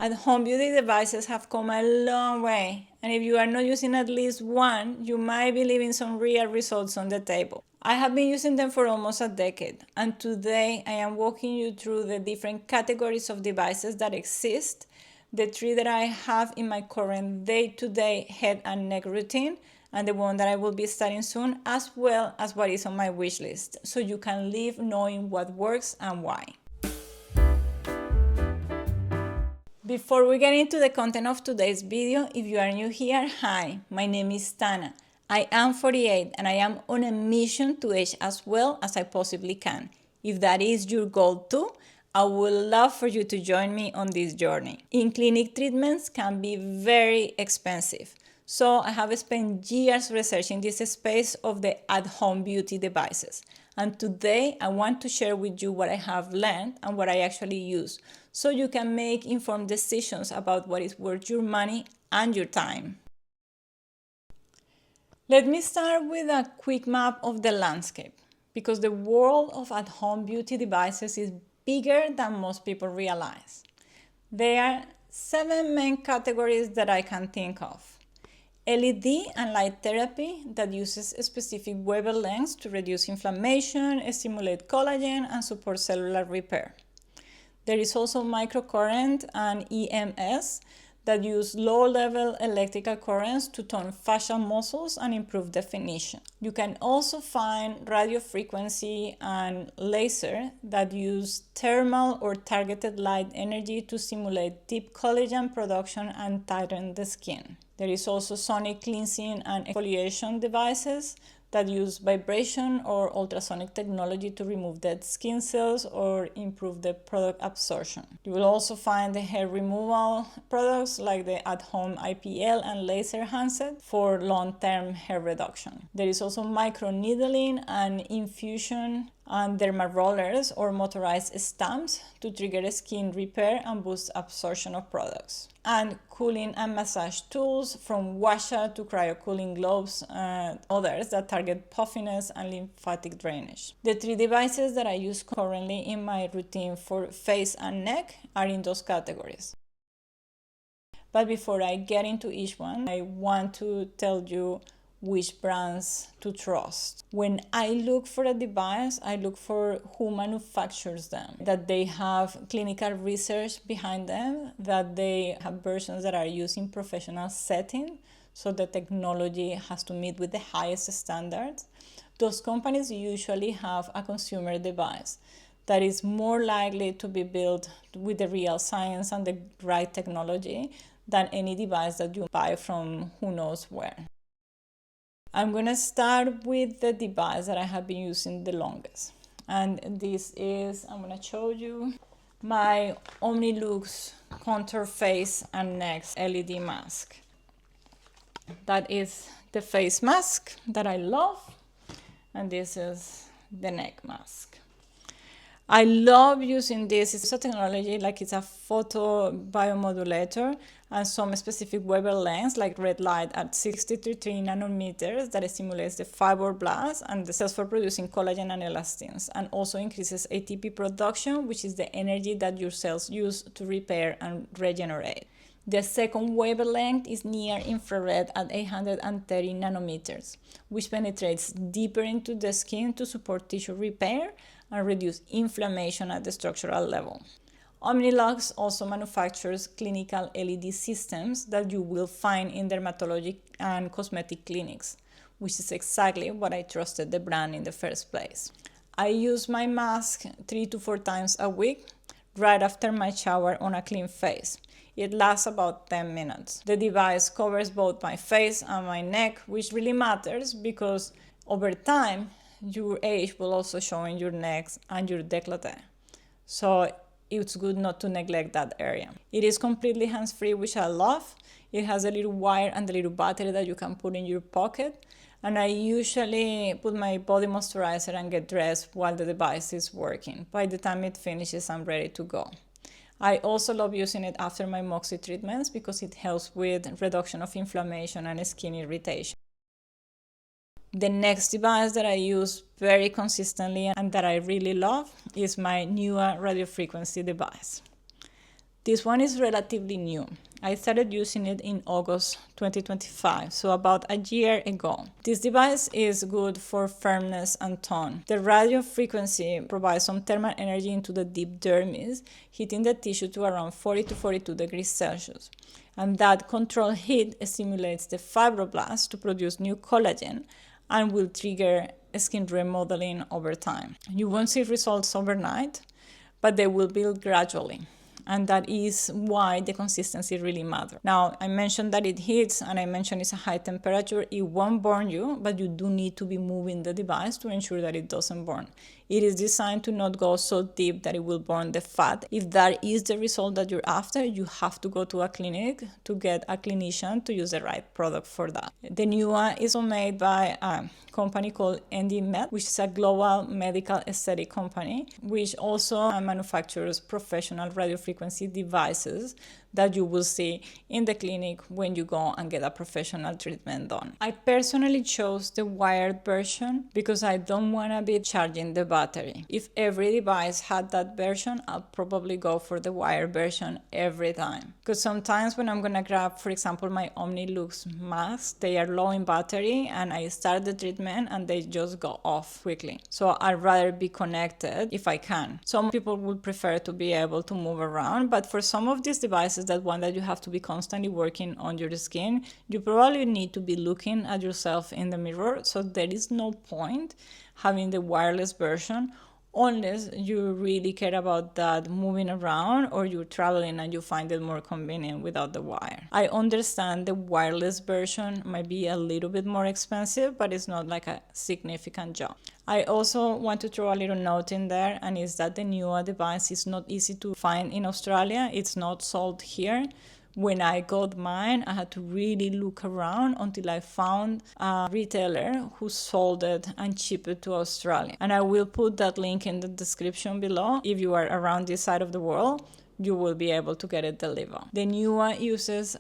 At-home beauty devices have come a long way, and if you are not using at least one, you might be leaving some real results on the table. I have been using them for almost a decade, and today I am walking you through the different categories of devices that exist, the three that I have in my current day-to-day head and neck routine, and the one that I will be starting soon, as well as what is on my wish list, so you can leave knowing what works and why. Before we get into the content of today's video, if you are new here, hi, my name is Tana. I am 48 and I am on a mission to age as well as I possibly can. If that is your goal too, I would love for you to join me on this journey. In-clinic treatments can be very expensive, so I have spent years researching this space of the at-home beauty devices. And today I want to share with you what I have learned and what I actually use, so you can make informed decisions about what is worth your money and your time. Let me start with a quick map of the landscape, because the world of at-home beauty devices is bigger than most people realize. There are 7 main categories that I can think of. LED and light therapy that uses specific wavelengths to reduce inflammation, stimulate collagen, and support cellular repair. There is also microcurrent and EMS that use low-level electrical currents to tone facial muscles and improve definition. You can also find radio frequency and laser that use thermal or targeted light energy to simulate deep collagen production and tighten the skin. There is also sonic cleansing and exfoliation devices that use vibration or ultrasonic technology to remove dead skin cells or improve the product absorption. You will also find the hair removal products like the at-home IPL and laser handset for long-term hair reduction. There is also microneedling and infusion and derma rollers or motorized stamps to trigger skin repair and boost absorption of products. And cooling and massage tools from washer to cryo-cooling gloves and others that target puffiness and lymphatic drainage. The 3 devices that I use currently in my routine for face and neck are in those categories. But before I get into each one, I want to tell you which brands to trust. When I look for a device, I look for who manufactures them, that they have clinical research behind them, that they have versions that are used in professional setting, so the technology has to meet with the highest standards. Those companies usually have a consumer device that is more likely to be built with the real science and the right technology than any device that you buy from who knows where. I'm going to start with the device that I have been using the longest. And this is, I'm going to show you, my Omnilux Contour Face and Neck LED mask. That is the face mask that I love. And this is the neck mask. I love using this. It's a technology like it's a photo biomodulator and some specific wavelengths like red light at 63 nanometers that stimulates the fibroblasts and the cells for producing collagen and elastins, and also increases ATP production, which is the energy that your cells use to repair and regenerate. The second wavelength is near infrared at 830 nanometers, which penetrates deeper into the skin to support tissue repair and reduce inflammation at the structural level. Omnilux also manufactures clinical LED systems that you will find in dermatologic and cosmetic clinics, which is exactly what I trusted the brand in the first place. I use my mask 3 to 4 times a week, right after my shower on a clean face. It lasts about 10 minutes. The device covers both my face and my neck, which really matters because over time, your age will also show in your neck and your décolleté. So it's good not to neglect that area. It is completely hands-free, which I love. It has a little wire and a little battery that you can put in your pocket. And I usually put my body moisturizer and get dressed while the device is working. By the time it finishes, I'm ready to go. I also love using it after my Moxie treatments because it helps with reduction of inflammation and skin irritation. The next device that I use very consistently and that I really love is my Neua radiofrequency device. This one is relatively new. I started using it in August 2025, so about a year ago. This device is good for firmness and tone. The radio frequency provides some thermal energy into the deep dermis, heating the tissue to around 40 to 42 degrees Celsius. And that controlled heat stimulates the fibroblasts to produce new collagen and will trigger skin remodeling over time. You won't see results overnight, but they will build gradually. And that is why the consistency really matters. Now, I mentioned that it heats, and I mentioned it's a high temperature. It won't burn you, but you do need to be moving the device to ensure that it doesn't burn. It is designed to not go so deep that it will burn the fat. If that is the result that you're after, you have to go to a clinic to get a clinician to use the right product for that. The NUA is made by a company called ND-Med, which is a global medical aesthetic company, which also manufactures professional radiofrequency devices that you will see in the clinic when you go and get a professional treatment done. I personally chose the wired version because I don't want to be charging the battery. If every device had that version, I'll probably go for the wired version every time. Because sometimes when I'm going to grab, for example, my OmniLux masks, they are low in battery and I start the treatment and they just go off quickly. So I'd rather be connected if I can. Some people would prefer to be able to move around, but for some of these devices, that one that you have to be constantly working on your skin, you probably need to be looking at yourself in the mirror. So there is no point having the wireless version unless you really care about that moving around or you're traveling and you find it more convenient without the wire. I understand the wireless version might be a little bit more expensive, but it's not like a significant jump. I also want to throw a little note in there, and is that the NUA device is not easy to find in Australia. It's not sold here. When I got mine, I had to really look around until I found a retailer who sold it and shipped it to Australia. And I will put that link in the description below. If you are around this side of the world, you will be able to get it delivered. The NUA uses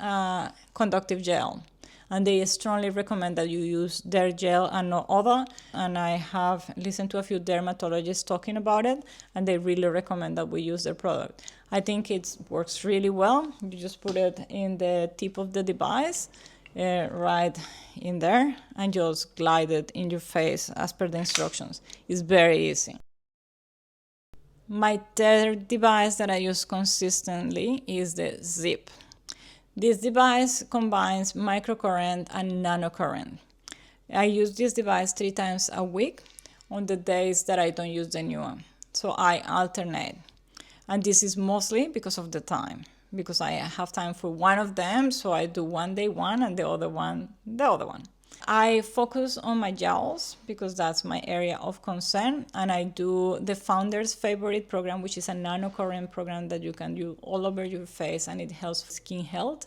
conductive gel, and they strongly recommend that you use their gel and no other. And I have listened to a few dermatologists talking about it, and they really recommend that we use their product. I think it works really well. You just put it in the tip of the device, right in there, and just glide it in your face as per the instructions. It's very easy. My third device that I use consistently is the Zip. This device combines microcurrent and nanocurrent. I use this device 3 times a week on the days that I don't use the NUA. So I alternate. And this is mostly because of the time, because I have time for one of them, so I do one day one and the other one the other one. I focus on my jowls because that's my area of concern, and I do the Founder's Favorite program, which is a nanocurrent program that you can use all over your face, and it helps skin health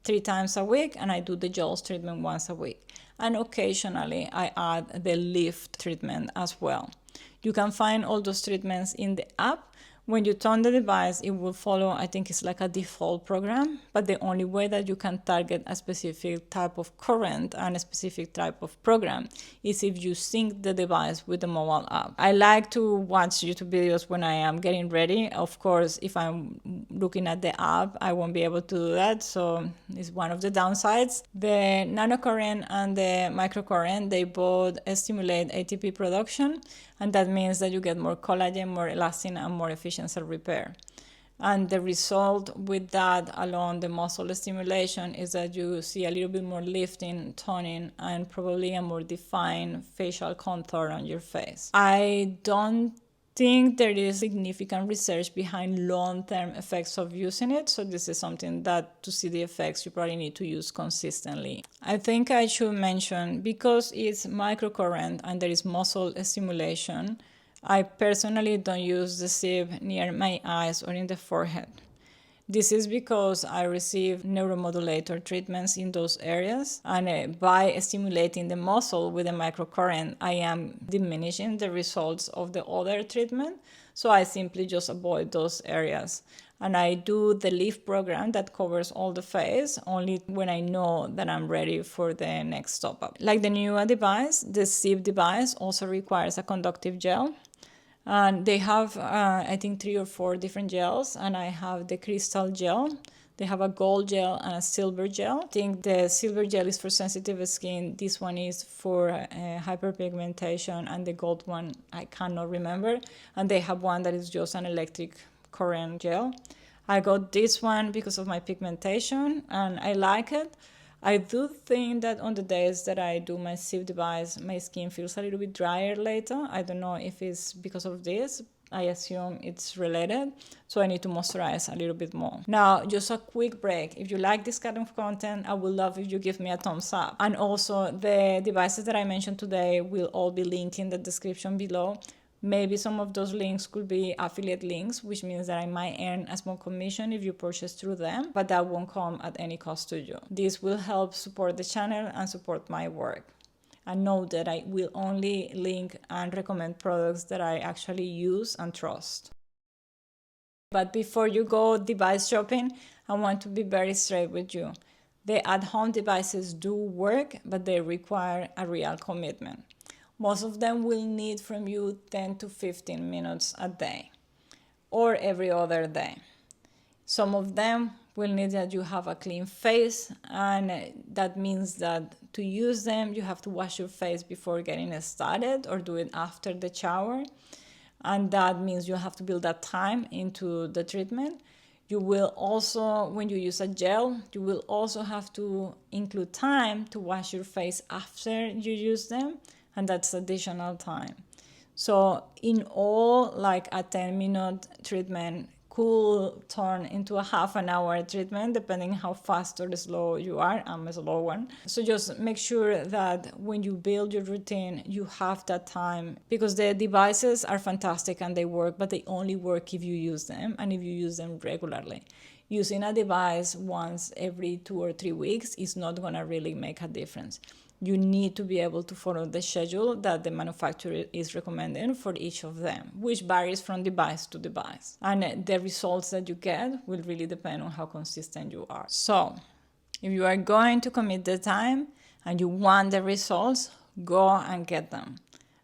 3 times a week, and I do the jowls treatment once a week. And occasionally I add the lift treatment as well. You can find all those treatments in the app. When you turn the device, it will follow, I think it's like a default program, but the only way that you can target a specific type of current and a specific type of program is if you sync the device with the mobile app. I like to watch YouTube videos when I am getting ready. Of course, if I'm looking at the app, I won't be able to do that, so it's one of the downsides. The nanocurrent and the microcurrent, they both stimulate ATP production, and that means that you get more collagen, more elastin, and more efficient cell repair. And the result with that along the muscle stimulation is that you see a little bit more lifting, toning, and probably a more defined facial contour on your face. I don't think there is significant research behind long-term effects of using it, so this is something that to see the effects you probably need to use consistently. I think I should mention, because it's microcurrent and there is muscle stimulation, I personally don't use the Zip near my eyes or in the forehead. This is because I receive neuromodulator treatments in those areas, and by stimulating the muscle with a microcurrent, I am diminishing the results of the other treatment, so I simply just avoid those areas. And I do the lift program that covers all the face only when I know that I'm ready for the next top up. Like the NUA device, the Zip device also requires a conductive gel. And they have, I think, 3 or 4 different gels, and I have the crystal gel. They have a gold gel and a silver gel. I think the silver gel is for sensitive skin. This one is for hyperpigmentation, and the gold one I cannot remember. And they have one that is just an electric current gel. I got this one because of my pigmentation, and I like it. I do think that on the days that I do my Cif device, my skin feels a little bit drier later. I don't know if it's because of this. I assume it's related, so I need to moisturize a little bit more. Now, just a quick break. If you like this kind of content, I would love if you give me a thumbs up. And also, the devices that I mentioned today will all be linked in the description below. Maybe some of those links could be affiliate links, which means that I might earn a small commission if you purchase through them, but that won't come at any cost to you. This will help support the channel and support my work. And know that I will only link and recommend products that I actually use and trust. But before you go device shopping, I want to be very straight with you. The at-home devices do work, but they require a real commitment. Most of them will need from you 10 to 15 minutes a day or every other day. Some of them will need that you have a clean face, and that means that to use them, you have to wash your face before getting started or do it after the shower. And that means you have to build that time into the treatment. You will also, when you use a gel, you will also have to include time to wash your face after you use them, and that's additional time. So in all, like a 10-minute treatment could turn into a half an hour treatment, depending how fast or slow you are. I'm a slow one. So just make sure that when you build your routine, you have that time, because the devices are fantastic and they work, but they only work if you use them and if you use them regularly. Using a device once every 2 or 3 weeks is not going to really make a difference. You need to be able to follow the schedule that the manufacturer is recommending for each of them, which varies from device to device. And the results that you get will really depend on how consistent you are. So, if you are going to commit the time and you want the results, go and get them.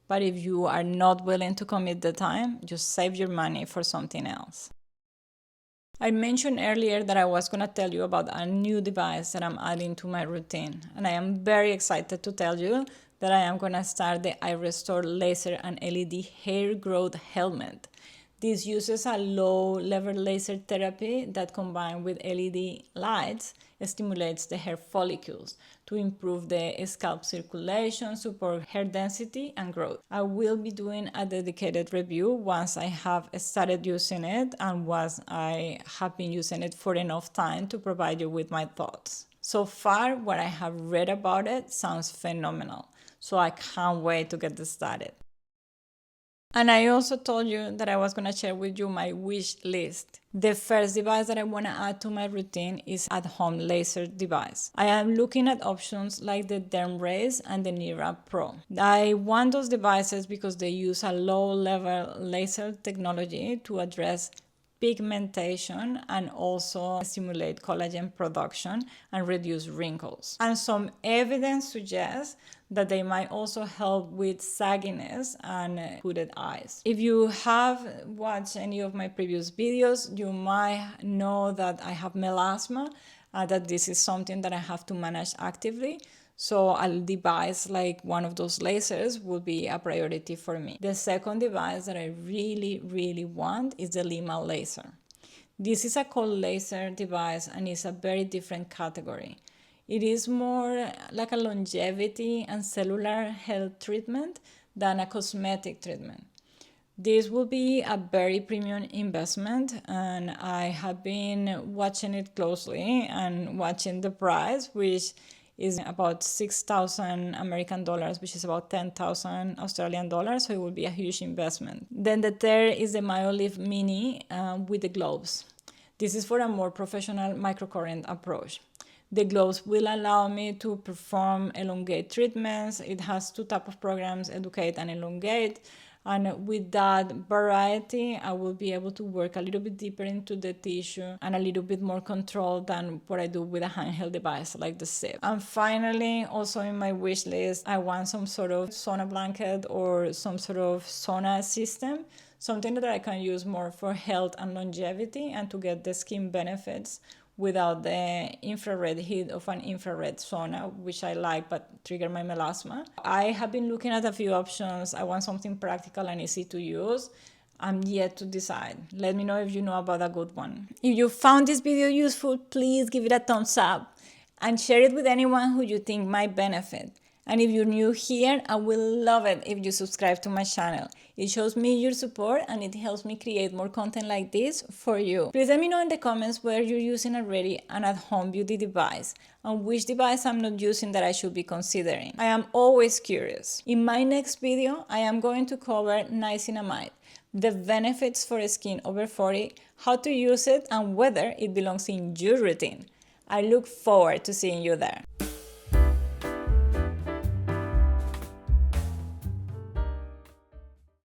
But if you are not willing to commit the time, just save your money for something else. I mentioned earlier that I was going to tell you about a new device that I'm adding to my routine, and I am very excited to tell you that I am going to start the iRestore Laser and LED Hair Growth Helmet. This uses a low-level laser therapy that, combined with LED lights, stimulates the hair follicles to improve the scalp circulation, support hair density, and growth. I will be doing a dedicated review once I have started using it and once I have been using it for enough time to provide you with my thoughts. So far, what I have read about it sounds phenomenal, so I can't wait to get this started. And I also told you that I was going to share with you my wish list. The first device that I want to add to my routine is at-home laser device. I am looking at options like the Dermrace and the Nira Pro. I want those devices because they use a low-level laser technology to address pigmentation and also stimulate collagen production and reduce wrinkles. And some evidence suggests that they might also help with sagginess and hooded eyes. If you have watched any of my previous videos, you might know that I have melasma, that this is something that I have to manage actively. So a device like one of those lasers will be a priority for me. The second device that I really want is the Lima laser. This is a cold laser device and it's a very different category. It is more like a longevity and cellular health treatment than a cosmetic treatment. This will be a very premium investment, and I have been watching it closely and watching the price, which is about 6,000 American dollars, which is about 10,000 Australian dollars, so it will be a huge investment. Then the third is the MyoLift Mini with the gloves. This is for a more professional microcurrent approach. The gloves will allow me to perform elongate treatments. It has 2 types of programs, Educate and Elongate. And with that variety, I will be able to work a little bit deeper into the tissue and a little bit more control than what I do with a handheld device like the Cif. And finally, also in my wish list, I want some sort of sauna blanket or some sort of sauna system. something that I can use more for health and longevity and to get the skin benefits without the infrared heat of an infrared sauna, which I like but trigger my melasma. I have been looking at a few options. I want something practical and easy to use. I'm yet to decide. Let me know if you know about a good one. If you found this video useful, please give it a thumbs up and share it with anyone who you think might benefit. And if you're new here, I will love it if you subscribe to my channel. It shows me your support and it helps me create more content like this for you. Please let me know in the comments whether you're using already an at-home beauty device and which device I'm not using that I should be considering. I am always curious. In my next video, I am going to cover niacinamide, the benefits for skin over 40, how to use it, and whether it belongs in your routine. I look forward to seeing you there.